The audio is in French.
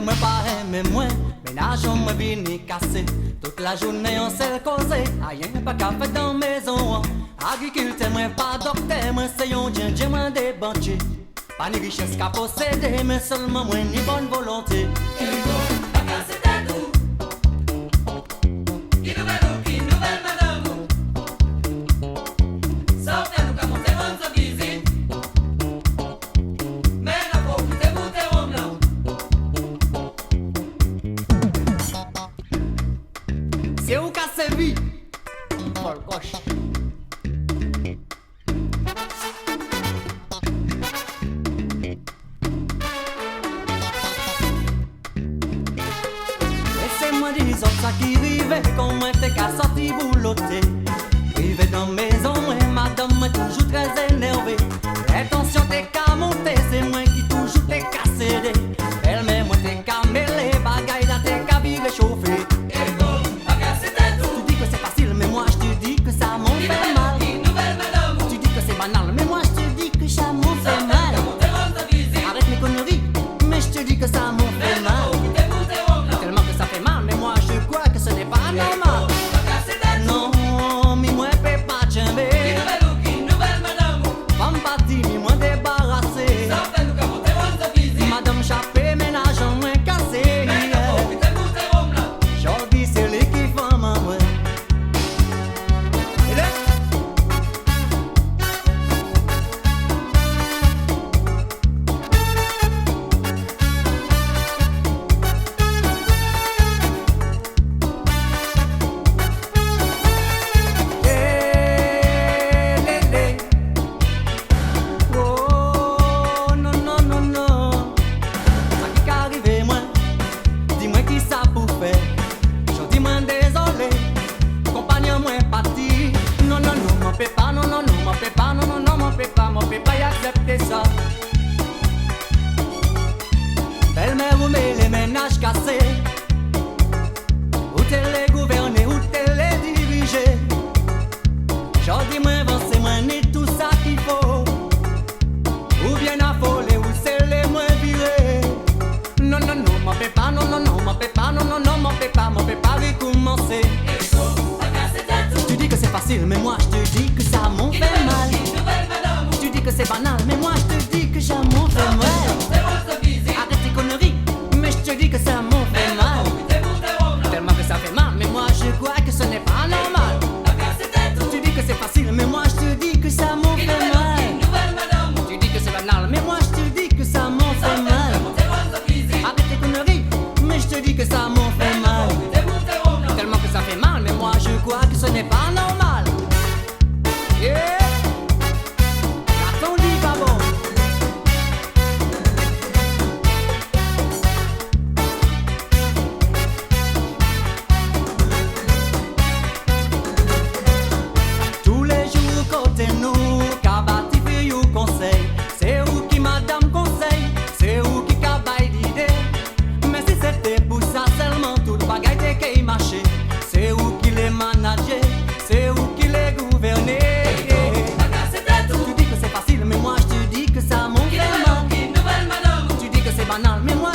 moi pas aimer moins, ménage on me vini cassé. Toute la journée on s'est causé, rien pas qu'à faire dans maison. Agriculteur moi pas docteur, moi c'est un djinn moi des banquiers. Pas ni richesse qu'à posséder, mais seulement moi ni bonne volonté. C'est où qu'a servi Paul Coche. Laissez-moi dire ça qui vivait quand moi t'es qu'à sortir boulotter. Vivez dans maison, et madame est toujours très énervée. L'intention t'es qu'à monter, c'est moi qui toujours t'es qu'à céder. Elle-même moi t'es qu'à mêler, bagaille là t'es qu'à vivre chauffer. Que ça m'en fait mal, tellement que ça fait mal, mais moi je crois que ce n'est pas normal. Non, mi moi peut pas jamber. Femme partie, mi moi débarrassé. Madame Chappé, ménage en moins cassé. J'en dis c'est lui qui fait ma moi. M'en fait pas y accepter ça. Belle-mère vous met les ménages cassés. Où t'es les gouverner, où t'es les diriger. J'en dis moi avancez-moi ni tout ça qu'il faut. Ou bien affolé, ou c'est les moins virés. Non, non, non, m'en fait pas, non, non, non, m'en fait pas, non, non, non, m'en fait pas recommencer. Tu dis que c'est facile, mais moi je te dis que ça m'en fait mal. Tu dis que c'est banal, mais moi je te dis que ça m'en fait mal. Arrête tes conneries, mais je te dis que ça m'en fait mal. Tellement que ça fait mal, mais moi je crois que ce n'est pas normal. Tu dis que c'est facile, mais moi je te dis que ça m'en fait mal. Tu dis que c'est banal, mais moi je te dis que ça m'en fait mal. Arrête tes conneries, mais je te dis que ça m'en fait mal. Tellement que ça fait mal, mais moi je crois que ce n'est pas normal. Yeah. C'est où qui madame conseille, c'est où qui cabaye d'idée. Mais si c'était pour ça seulement, tout le bagaille t'es qu'à y marcher. C'est où qui les manager, c'est où qui les gouverner. Tu dis que c'est facile, mais moi je te dis que ça m'en fait mal. Tu dis que c'est banal, mais moi